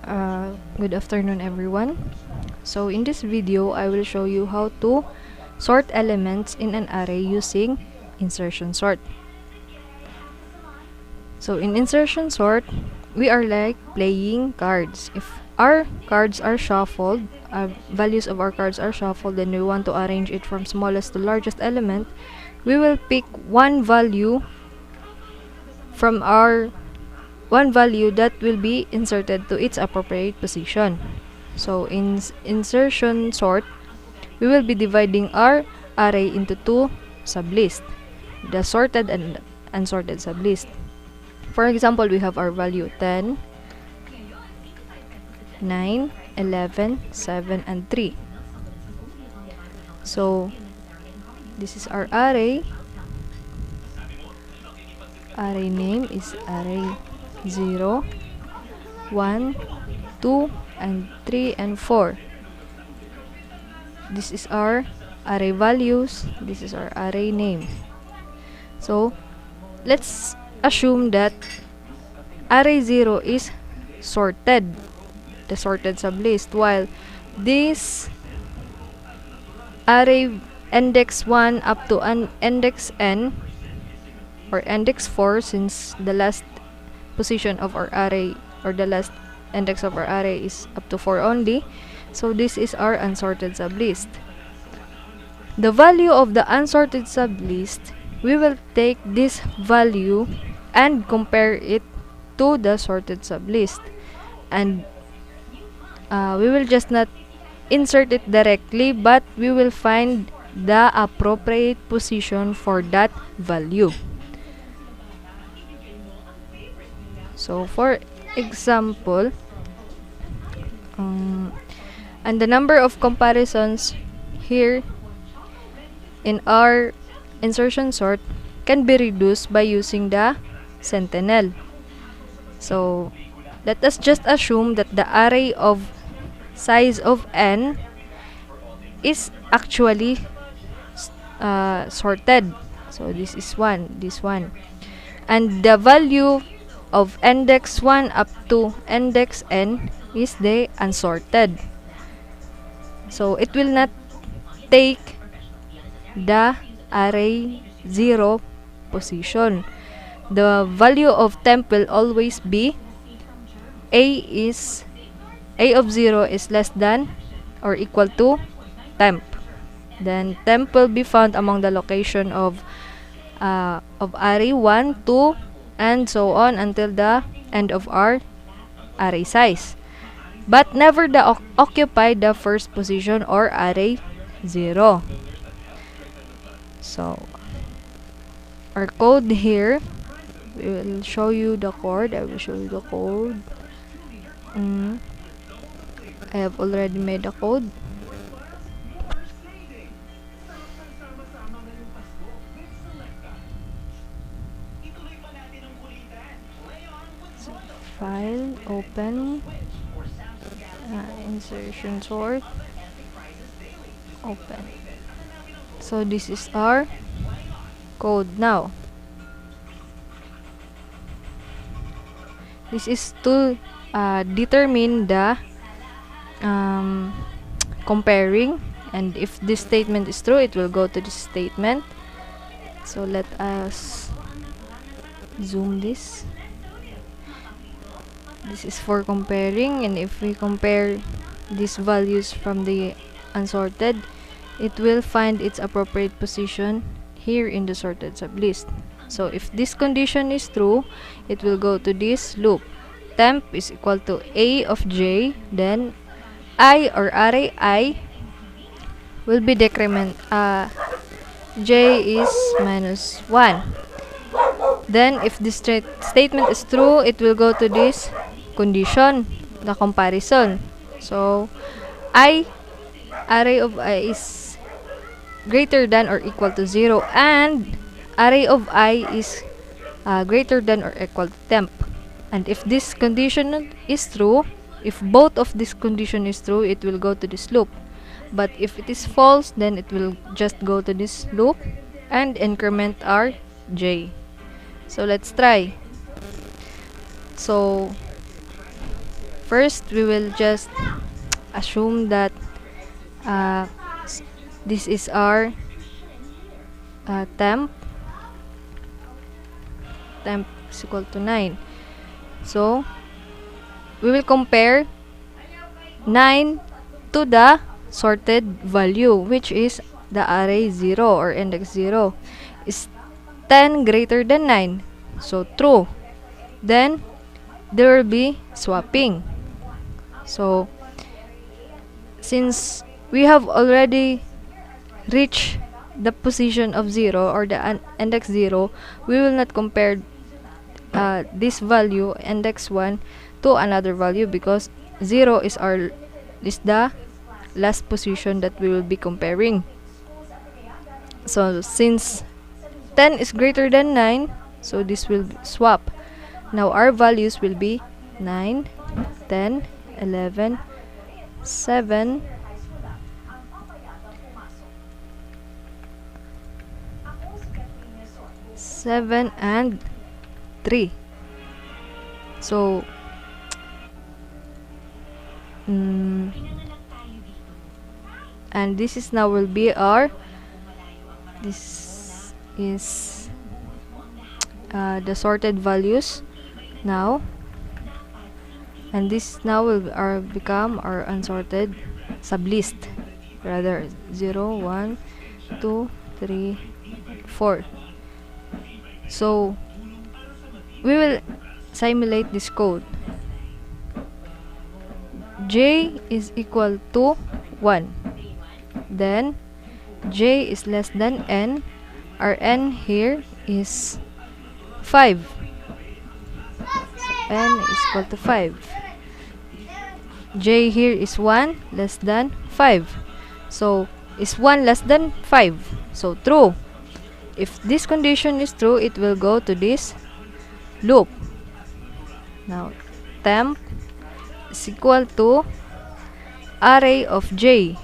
Good afternoon, everyone. So in this video, I will show you how to sort elements in an array using insertion sort. So in insertion sort, we are like playing cards. If our cards are shuffled, values of our cards are shuffled, then we want to arrange it from smallest to largest element, we will pick one value from our value that will be inserted to its appropriate position. So in insertion sort, we will be dividing our array into two sublists, the sorted and unsorted sublist. For example, we have our value 10, 9, 11, 7, and 3. So this is our array. Array name is array 0, 1, 2, and 3, and 4. This is our array values. This is our array name. So let's assume that array 0 is sorted, the sorted sublist, while this array index 1 up to index n or index 4, since the last position of our array or the last index of our array is up to 4 only, so this is our unsorted sublist. The value of the unsorted sublist, we will take this value and compare it to the sorted sublist, and we will just not insert it directly, but we will find the appropriate position for that value. So for example, and the number of comparisons here in our insertion sort can be reduced by using the sentinel. So let us just assume that the array of size of n is actually sorted. So this is this one, and the value of index 1 up to index n is the unsorted. So it will not take the array 0 position. The value of temp will always be a of 0 is less than or equal to temp. Then temp will be found among the location of array 1, 2, and so on until the end of our array size, but never occupy the first position or array 0. So our code here, we will show you the code. I will show you the code. I have already made the code. File, open, insertion sort, open. So this is our code now. This is to determine the comparing, and if this statement is true, it will go to this statement. So let us zoom this. This is for comparing, and if we compare these values from the unsorted, it will find its appropriate position here in the sorted sublist. So if this condition is true, it will go to this loop. Temp is equal to a of j, then I or array I will be decrement, j is minus 1. Then if this statement is true, it will go to this condition, the comparison. So array of I is greater than or equal to 0, and array of I is greater than or equal to temp. And if this condition is true, if both of this condition is true, it will go to this loop. But if it is false, then it will just go to this loop and increment our j. So let's try. So First, we will just assume that this is our temp is equal to 9. So we will compare 9 to the sorted value, which is the array 0 or index 0. Is 10 greater than 9? So true. Then there will be swapping. So since we have already reached the position of 0 or the index 0, we will not compare this value index 1 to another value, because 0 is the last position that we will be comparing. So since 10 is greater than 9, so this will swap. Now our values will be 9, 10, 11, 7, 7, and 3. So and this is now will be our this is the sorted values now, and this now will become our unsorted sublist, rather 0, 1, 2, 3, 4. So we will simulate this code. J is equal to 1, then J is less than n. Our n here is 5. So n is equal to 5. J here is 1 less than 5. So is 1 less than 5? So true. If this condition is true, it will go to this loop. Now temp is equal to array of j.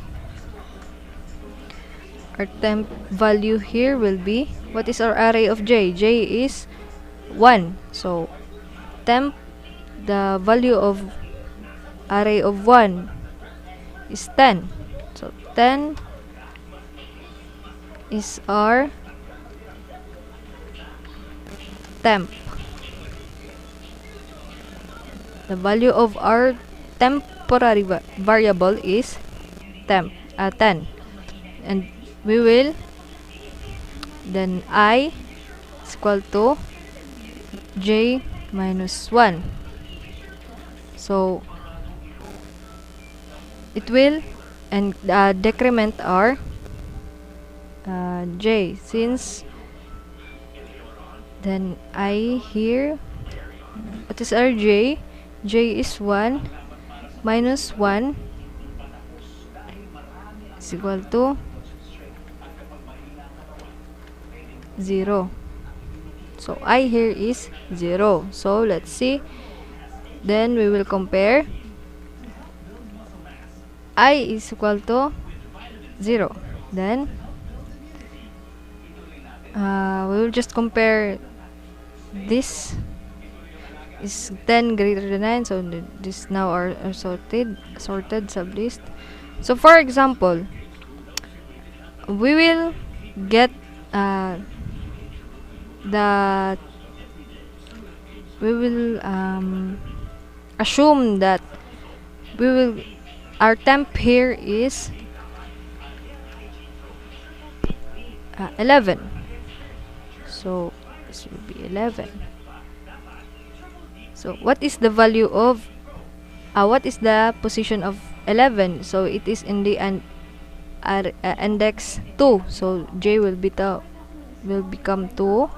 Our temp value here will be, what is our array of j? J is 1. So temp, the value of array of 1 is 10. So 10 is our temp. The value of our temporary variable is 10. And we will then I is equal to j minus 1. So it will and decrement our j, since then I here, what is our j? J is 1 minus 1 is equal to 0. So I here is 0. So let's see. Then we will compare. I is equal to 0. Then we will just compare this is 10 greater than 9, so this now are sorted sublist. So for example, we will get we will assume that our temp here is 11. So this will be 11. So what is the value of what is the position of 11? So it is in the index 2. So j will become 2.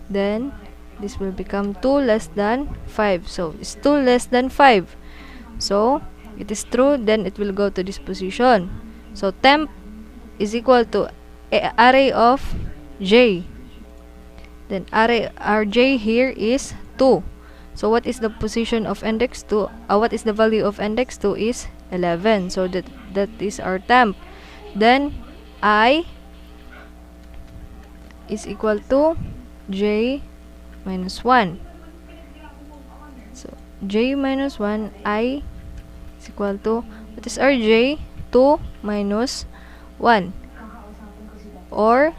Then this will become 2 less than 5. So it's 2 less than 5. So it is true, then it will go to this position. So temp is equal to array of j. Then our j here is 2. So what is the position of index 2? What is the value of index 2 is 11. So that is our temp. Then I is equal to j minus 1. So j minus 1, I is equal to, what is our j? 2 minus 1. Or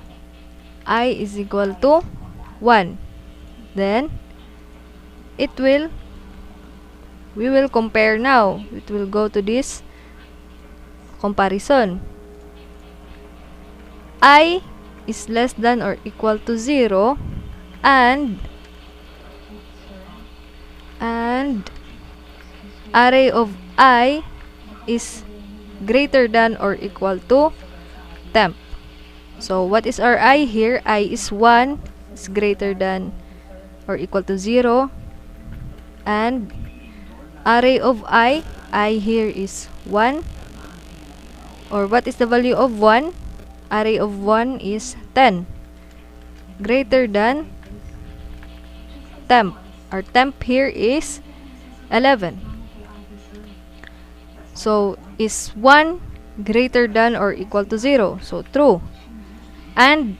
I is equal to 1. Then, we will compare now. It will go to this comparison. I is less than or equal to 0 and array of I is greater than or equal to temp. So, what is our I here? I is 1, is greater than or equal to 0. And array of I here is 1. Or what is the value of 1? Array of 1 is 10. Greater than temp. Our temp here is 11. So, is 1 greater than or equal to 0? So, true. And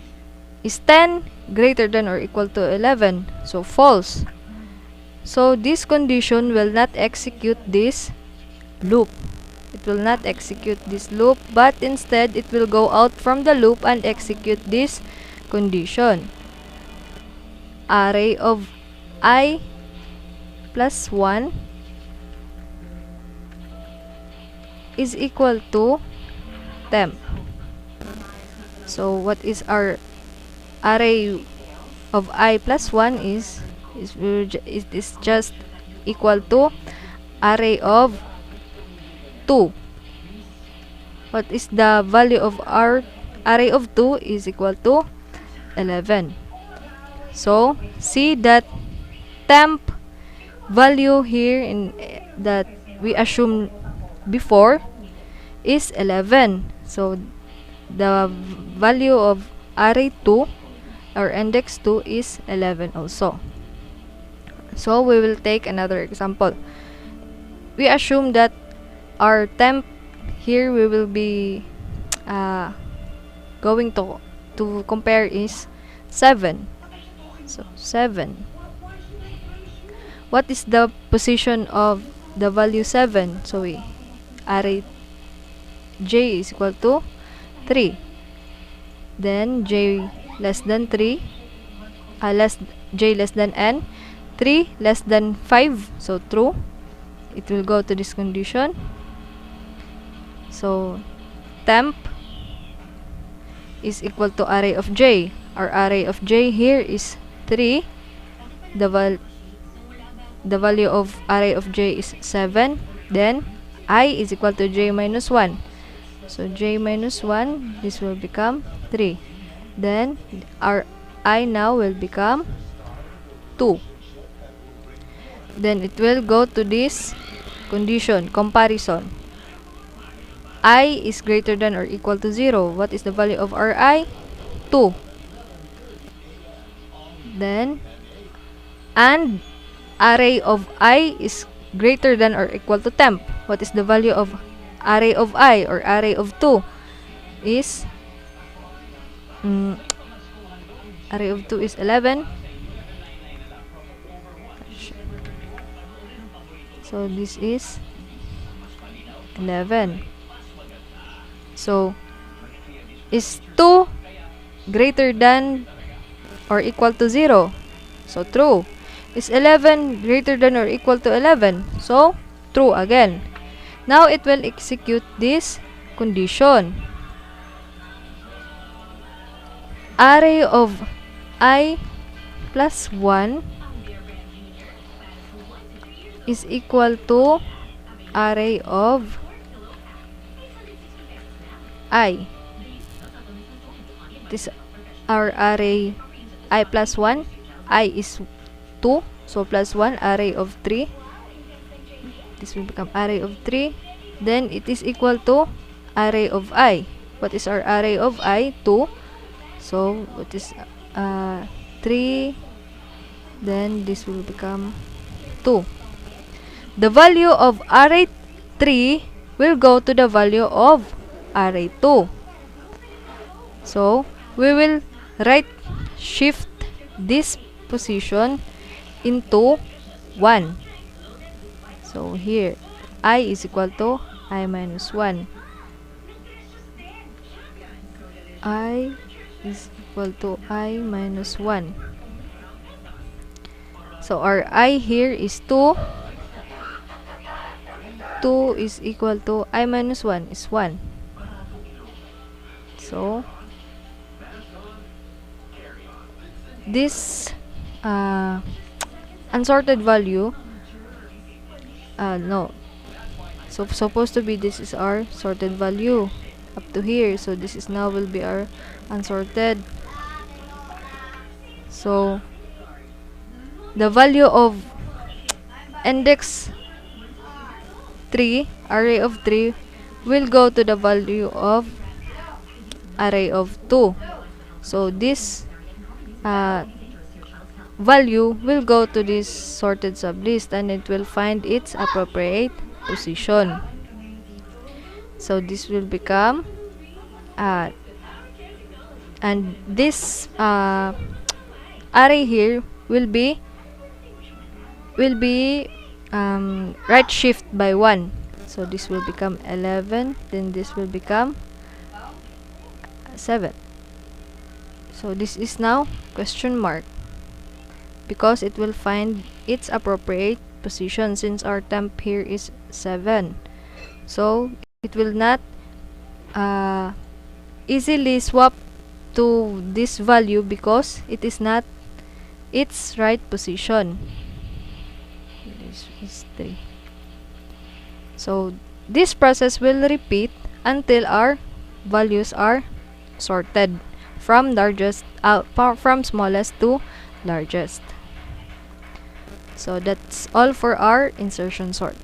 is 10 greater than or equal to 11? So, false. So, this condition will not execute this loop. It will not execute this loop, but instead, it will go out from the loop and execute this condition. Array of I plus 1 is equal to temp. So, what is our array of I plus 1 is just equal to array of 2. What is the value of our array of 2 is equal to 11. So, see that temp value here in that we assume before is 11. So, the value of array 2 or index 2 is 11 also. So, we will take another example. We assume that our temp here we will be going to compare is 7. So, 7. What is the position of the value 7? So, array j is equal to 3. Then, j less than 3. J less than n. 3 less than 5. So, true. It will go to this condition. So, temp is equal to array of j. Our array of j here is 3. The value of array of j is 7. Then, I is equal to j minus 1. So, j minus 1, this will become 3. Then, our I now will become 2. Then, it will go to this condition, comparison. I is greater than or equal to 0. What is the value of our I? 2. Then, and array of I is greater than or equal to temp. What is the value of array of I or array of 2? Is array of 2 is 11. So, this is 11. So, is 2 greater than or equal to 0? So, true. Is 11 greater than or equal to 11? So, true again. Now, it will execute this condition. Array of I plus 1 is equal to array of I. This our array I plus 1. I is 2. So, plus 1, array of 3. This will become array of 3. Then, it is equal to array of I. What is our array of I? 2. So, what is 3? Then, this will become 2. The value of array 3 will go to the value of array 2. So, we will right shift this position into 1. So, here, I is equal to I minus 1. I is equal to I minus 1. So our I here is 2. 2 is equal to I minus 1 is 1. So this unsorted value, no, so supposed to be this is our sorted value up to here. So this is now will be our unsorted. So the value of index 3, array of 3, will go to the value of array of 2. So this value will go to this sorted sublist, and it will find its appropriate position. So this will become and this array here will be right shift by 1. So this will become 11, then this will become 7. So this is now question mark, because it will find its appropriate position since our temp here is 7. So it will not easily swap to this value because it is not its right position. This is 3. So this process will repeat until our values are sorted from largest from smallest to largest. So that's all for our insertion sort.